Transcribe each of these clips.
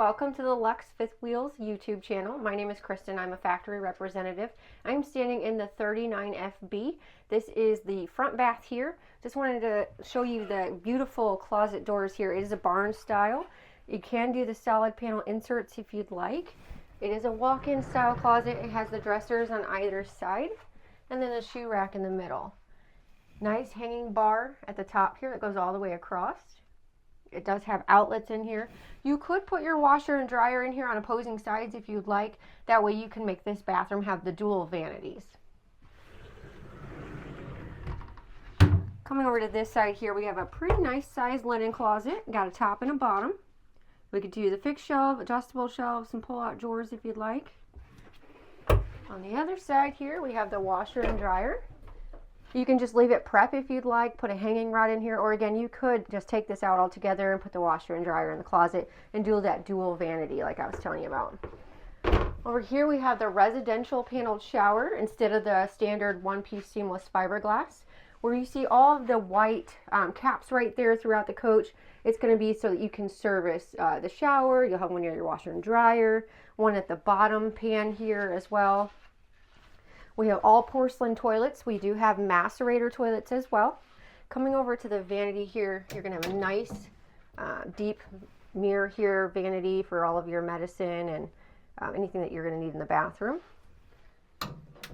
welcome to the Luxe Fifth Wheels YouTube channel. My name is Kristen. I'm a factory representative. I'm standing in the 39FB. This is the front bath here. Just wanted to show you the beautiful closet doors here. It is a barn style. You can do the solid panel inserts if you'd like. It is a walk-in style closet. It has the dressers on either side and then a shoe rack in the middle. Nice hanging bar at the top here that goes all the way across. It does have outlets in here. You could put your washer and dryer in here on opposing sides if you'd like. That way you can make this bathroom have the dual vanities. Coming over to this side here, we have a pretty nice sized linen closet. Got a top and a bottom. We could do the fixed shelf, adjustable shelves, and pull-out drawers if you'd like. On the other side here, we have the washer and dryer. You can just leave it prep if you'd like, put a hanging rod in here, or again, you could just take this out altogether and put the washer and dryer in the closet and do that dual vanity like I was telling you about. Over here we have the residential paneled shower instead of the standard one-piece seamless fiberglass. Where you see all of the white caps right there throughout the coach, it's going to be so that you can service the shower. You'll have one near your washer and dryer, one at the bottom pan here as well. We have all porcelain toilets. We do have macerator toilets as well. Coming over to the vanity here, you're going to have a nice deep mirror here, vanity for all of your medicine and anything that you're going to need in the bathroom.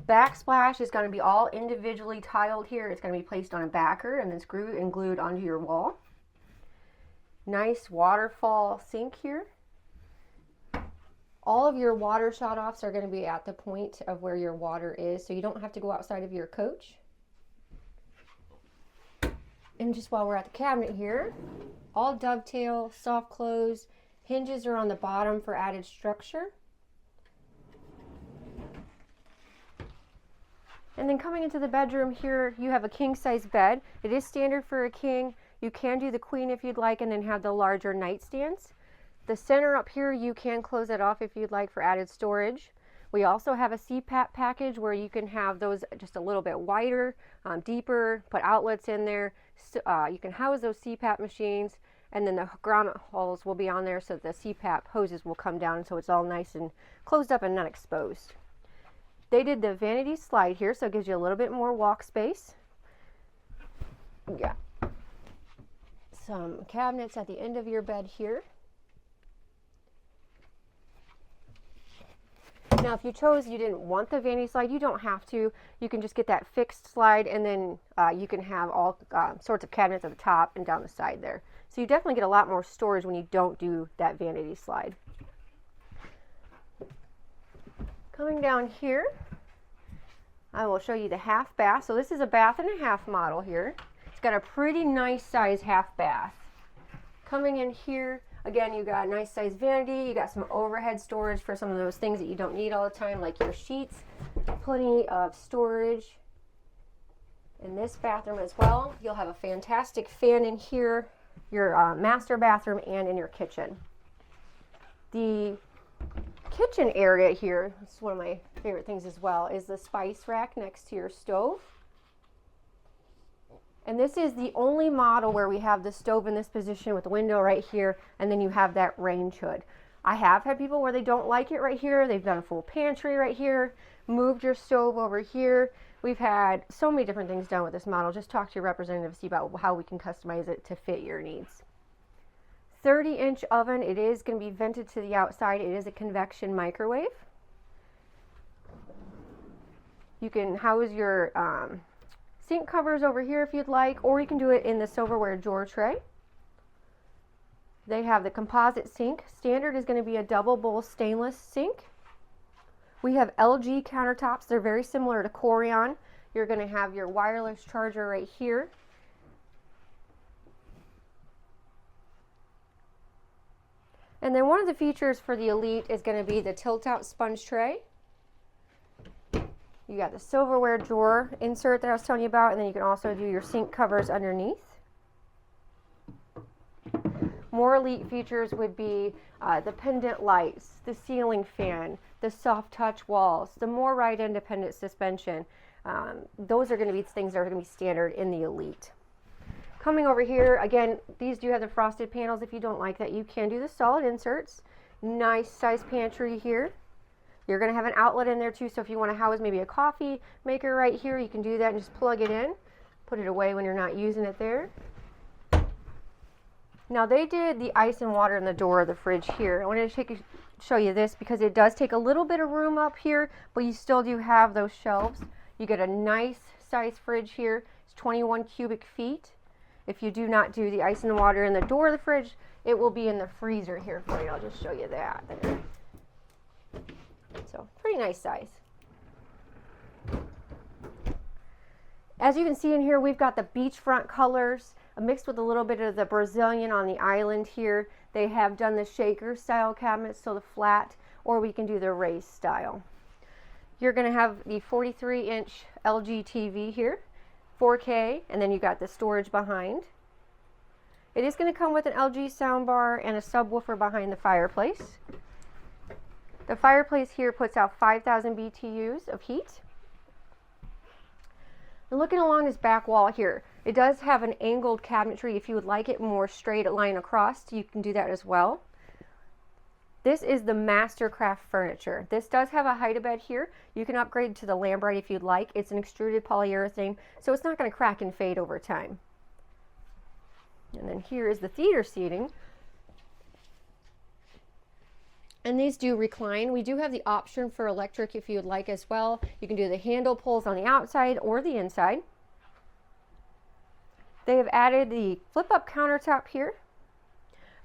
Backsplash is going to be all individually tiled here. It's going to be placed on a backer and then screwed and glued onto your wall. Nice waterfall sink here. All of your water shutoffs are going to be at the point of where your water is, so you don't have to go outside of your coach. And just while we're at the cabinet here, all dovetail, soft close, hinges are on the bottom for added structure. And then coming into the bedroom here, you have a king size bed. It is standard for a king. You can do the queen if you'd like and then have the larger nightstands. The center up here, you can close it off if you'd like for added storage. We also have a CPAP package where you can have those just a little bit wider, deeper, put outlets in there. So, you can house those CPAP machines, and then the grommet holes will be on there so that the CPAP hoses will come down so it's all nice and closed up and not exposed. They did the vanity slide here, so it gives you a little bit more walk space. Yeah. Some cabinets at the end of your bed here. Now, if you chose you didn't want the vanity slide, you don't have to. You can just get that fixed slide, and then you can have all sorts of cabinets at the top and down the side there. So you definitely get a lot more storage when you don't do that vanity slide. Coming down here, I will show you the half bath. So this is a bath and a half model here. It's got a pretty nice size half bath. Coming in here, again, you got a nice size vanity, you got some overhead storage for some of those things that you don't need all the time, like your sheets. Plenty of storage in this bathroom as well. You'll have a fantastic fan in here, your master bathroom, and in your kitchen. The kitchen area here, this is one of my favorite things as well, is the spice rack next to your stove. And this is the only model where we have the stove in this position with the window right here, and then you have that range hood. I have had people where they don't like it right here. They've done a full pantry right here, moved your stove over here. We've had so many different things done with this model. Just talk to your representative, see about how we can customize it to fit your needs. 30-inch oven. It is going to be vented to the outside. It is a convection microwave. You can house your sink covers over here if you'd like, or you can do it in the silverware drawer tray. They have the composite sink. Standard is going to be a double bowl stainless sink. We have LG countertops. They're very similar to Corian. You're going to have your wireless charger right here. And then one of the features for the Elite is going to be the tilt-out sponge tray. You got the silverware drawer insert that I was telling you about, and then you can also do your sink covers underneath. More Elite features would be the pendant lights, the ceiling fan, the soft touch walls, the more ride independent suspension. Those are going to be things that are going to be standard in the Elite. Coming over here, again, these do have the frosted panels. If you don't like that, you can do the solid inserts. Nice size pantry here. You're going to have an outlet in there too, so if you want to house maybe a coffee maker right here, you can do that and just plug it in. Put it away when you're not using it there. Now they did the ice and water in the door of the fridge here. I wanted to show you this because it does take a little bit of room up here, but you still do have those shelves. You get a nice size fridge here. It's 21 cubic feet. If you do not do the ice and water in the door of the fridge, it will be in the freezer here for you. I'll just show you that there. So pretty nice size. As you can see in here, we've got the beachfront colors mixed with a little bit of the Brazilian on the island here. They have done the shaker style cabinets, so the flat, or we can do the raised style. You're going to have the 43-inch LG TV here, 4K, and then you got the storage behind. It is going to come with an LG soundbar and a subwoofer behind the fireplace. The fireplace here puts out 5,000 BTUs of heat. And looking along this back wall here, it does have an angled cabinetry. If you would like it more straight line across, you can do that as well. This is the Mastercraft furniture. This does have a hide-a-bed here. You can upgrade to the Lambrite if you'd like. It's an extruded polyurethane, so it's not going to crack and fade over time. And then here is the theater seating. And these do recline. We do have the option for electric if you would like as well. You can do the handle pulls on the outside or the inside. They have added the flip-up countertop here.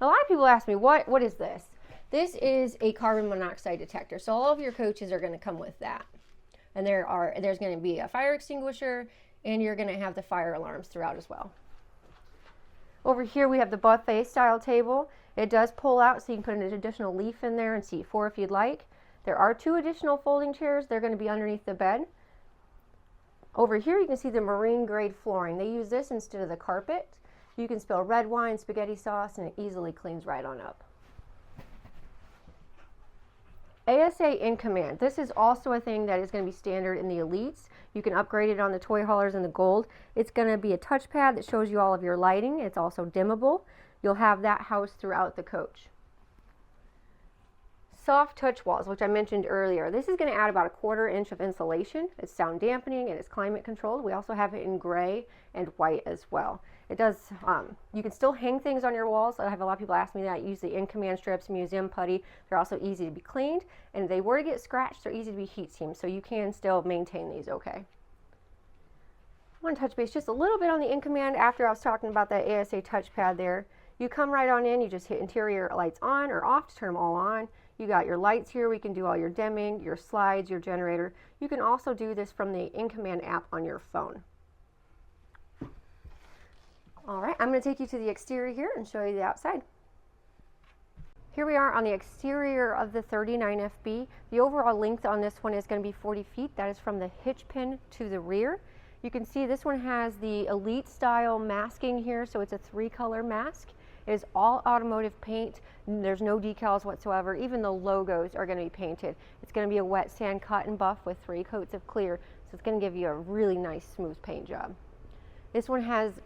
A lot of people ask me, what is this? This is a carbon monoxide detector. So all of your coaches are going to come with that. And there's going to be a fire extinguisher, and you're going to have the fire alarms throughout as well. Over here we have the buffet style table. It does pull out, so you can put an additional leaf in there and seat 4 if you'd like. There are 2 additional folding chairs. They're going to be underneath the bed. Over here you can see the marine grade flooring. They use this instead of the carpet. You can spill red wine, spaghetti sauce, and it easily cleans right on up. ASA in command. This is also a thing that is going to be standard in the Elites. You can upgrade it on the toy haulers and the gold. It's going to be a touchpad that shows you all of your lighting. It's also dimmable. You'll have that housed throughout the coach. Soft touch walls, which I mentioned earlier. This is going to add about a 1/4 inch of insulation. It's sound dampening and it's climate controlled. We also have it in gray and white as well. It does, you can still hang things on your walls. I have a lot of people ask me that. I use the in-command strips, museum putty. They're also easy to be cleaned, and if they were to get scratched, they're easy to be heat seamed, so you can still maintain these okay. I want to touch base just a little bit on the in-command after I was talking about that ASA touchpad there. You come right on in, you just hit interior lights on or off to turn them all on. You got your lights here, we can do all your dimming, your slides, your generator. You can also do this from the in-command app on your phone. All right, I'm going to take you to the exterior here and show you the outside. Here we are on the exterior of the 39FB. The overall length on this one is going to be 40 feet. That is from the hitch pin to the rear. You can see this one has the Elite style masking here, so it's a 3-color mask. It is all automotive paint. There's no decals whatsoever. Even the logos are going to be painted. It's going to be a wet sand cut and buff with 3 coats of clear, so it's going to give you a really nice smooth paint job. This one has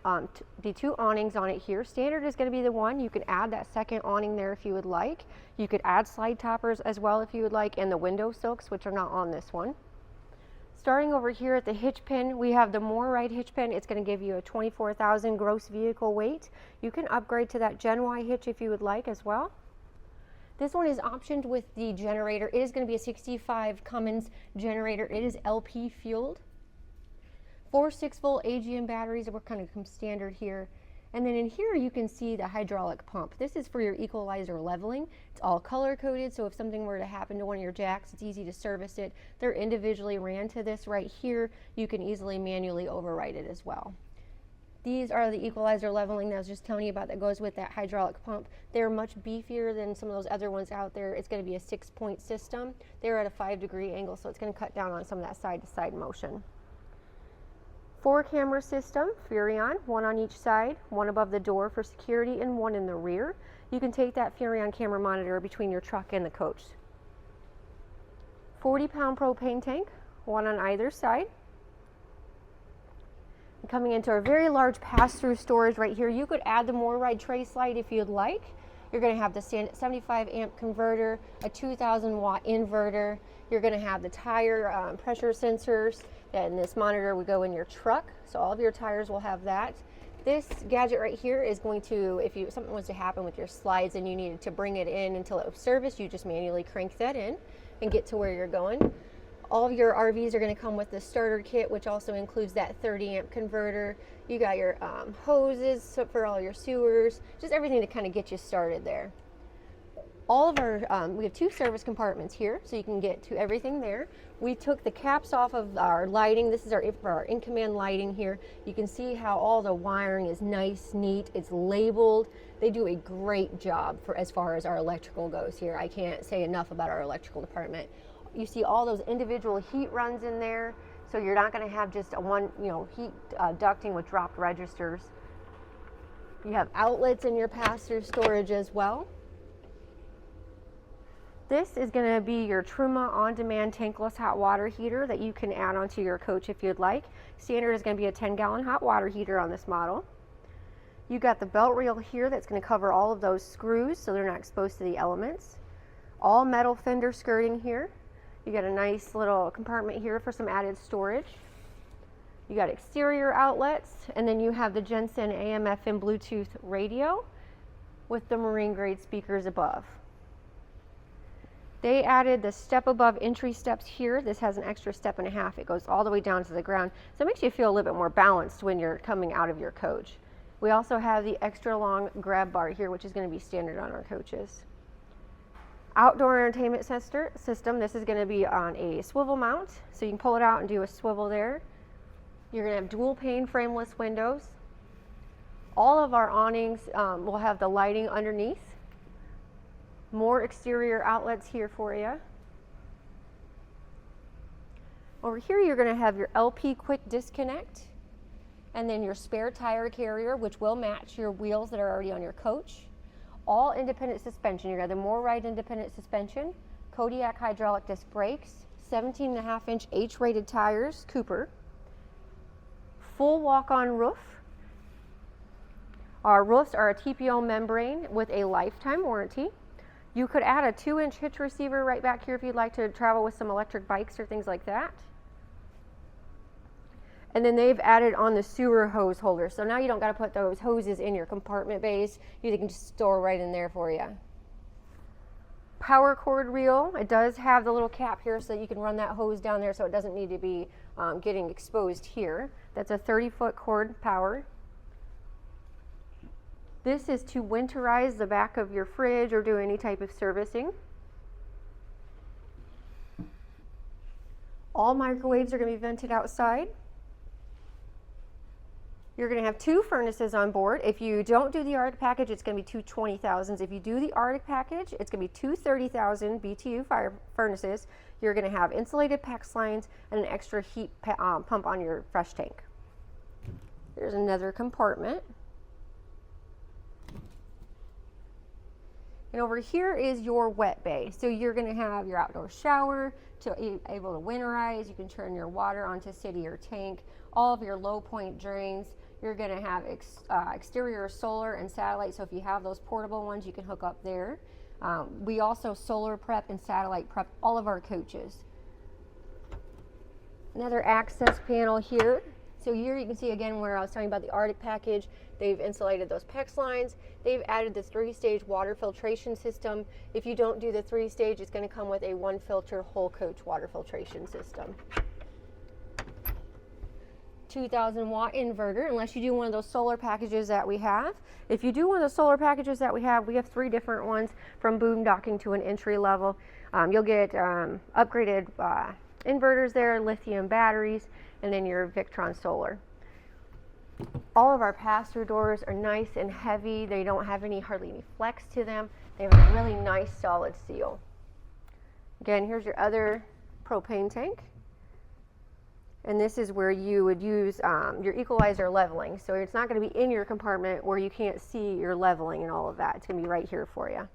the 2 awnings on it here. Standard is going to be the one. You can add that second awning there if you would like. You could add slide toppers as well if you would like, and the window silks, which are not on this one. Starting over here at the hitch pin, we have the MoreRide hitch pin. It's going to give you a 24,000 gross vehicle weight. You can upgrade to that Gen Y hitch if you would like as well. This one is optioned with the generator. It is going to be a 65 Cummins generator. It is LP fueled. 4 6-volt AGM batteries are kind of come standard here. And then in here you can see the hydraulic pump. This is for your equalizer leveling. It's all color coded, so if something were to happen to one of your jacks, it's easy to service it. They're individually ran to this right here. You can easily manually override it as well. These are the equalizer leveling that I was just telling you about that goes with that hydraulic pump. They're much beefier than some of those other ones out there. It's going to be a 6-point system. They're at a 5-degree angle, so it's going to cut down on some of that side-to-side motion. 4-camera system, Furrion, 1 on each side, 1 above the door for security and 1 in the rear. You can take that Furrion camera monitor between your truck and the coach. 40-pound propane tank, 1 on either side. And coming into our very large pass-through storage right here, you could add the MoreRide tray slide if you'd like. You're going to have the 75 amp converter, a 2000 watt inverter. You're going to have the tire pressure sensors, and this monitor would go in your truck, so all of your tires will have that. This gadget right here is going to, if something was to happen with your slides and you needed to bring it in until it was serviced, you just manually crank that in and get to where you're going. All of your RVs are going to come with the starter kit, which also includes that 30 amp converter. You got your hoses for all your sewers, just everything to kind of get you started there. All of our, we have 2 service compartments here, so you can get to everything there. We took the caps off of our lighting. This is our in-command lighting here. You can see how all the wiring is nice, neat. It's labeled. They do a great job as far as our electrical goes here. I can't say enough about our electrical department. You see all those individual heat runs in there, so you're not going to have just a one, heat ducting with dropped registers. You have outlets in your pass-through storage as well. This is going to be your Truma on-demand tankless hot water heater that you can add onto your coach if you'd like. Standard is going to be a 10-gallon hot water heater on this model. You got the belt reel here that's going to cover all of those screws so they're not exposed to the elements. All metal fender skirting here. You got a nice little compartment here for some added storage. You got exterior outlets, and then you have the Jensen AM/FM Bluetooth radio with the marine grade speakers above. They added the step above entry steps here. This has an extra step and a half. It goes all the way down to the ground, so it makes you feel a little bit more balanced when you're coming out of your coach. We also have the extra long grab bar here, which is going to be standard on our coaches. Outdoor entertainment system. This is going to be on a swivel mount, so you can pull it out and do a swivel there. You're going to have dual pane frameless windows. All of our awnings will have the lighting underneath. More exterior outlets here for you. Over here you're going to have your LP quick disconnect, and then your spare tire carrier, which will match your wheels that are already on your coach. All independent suspension. You're going to have the More-Ride independent suspension, Kodiak hydraulic disc brakes, 17.5-inch H-rated tires, Cooper. Full walk-on roof. Our roofs are a TPO membrane with a lifetime warranty. You could add a 2-inch hitch receiver right back here if you'd like to travel with some electric bikes or things like that. And then they've added on the sewer hose holder. So now you don't got to put those hoses in your compartment base. They can just store right in there for you. Power cord reel. It does have the little cap here so that you can run that hose down there so it doesn't need to be getting exposed here. That's a 30-foot cord power. This is to winterize the back of your fridge or do any type of servicing. All microwaves are going to be vented outside. You're going to have 2 furnaces on board. If you don't do the Arctic package, it's going to be 2 20,000s. If you do the Arctic package, it's going to be 2 30,000 BTU fire furnaces. You're going to have insulated PEX lines and an extra heat pump on your fresh tank. There's another compartment. And over here is your wet bay. So you're going to have your outdoor shower to be able to winterize. You can turn your water onto city or tank. All of your low point drains. You're going to have exterior solar and satellite. So if you have those portable ones, you can hook up there. We also solar prep and satellite prep all of our coaches. Another access panel here. So here you can see again where I was talking about the Arctic package. They've insulated those PEX lines. They've added the 3-stage water filtration system. If you don't do the 3-stage, it's going to come with a 1-filter whole coach water filtration system. 2,000 watt inverter, unless you do one of those solar packages that we have. If you do one of those solar packages that we have 3 different ones from boondocking to an entry level. You'll get upgraded inverters there, lithium batteries, and then your Victron solar. All of our pass-through doors are nice and heavy. They don't have hardly any flex to them. They have a really nice solid seal. Again, here's your other propane tank. And this is where you would use your equalizer leveling. So it's not going to be in your compartment where you can't see your leveling and all of that. It's going to be right here for you.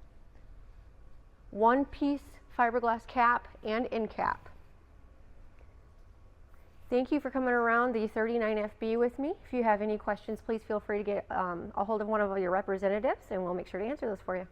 1-piece fiberglass cap and end cap. Thank you for coming around the 39FB with me. If you have any questions, please feel free to get a hold of one of your representatives, and we'll make sure to answer those for you.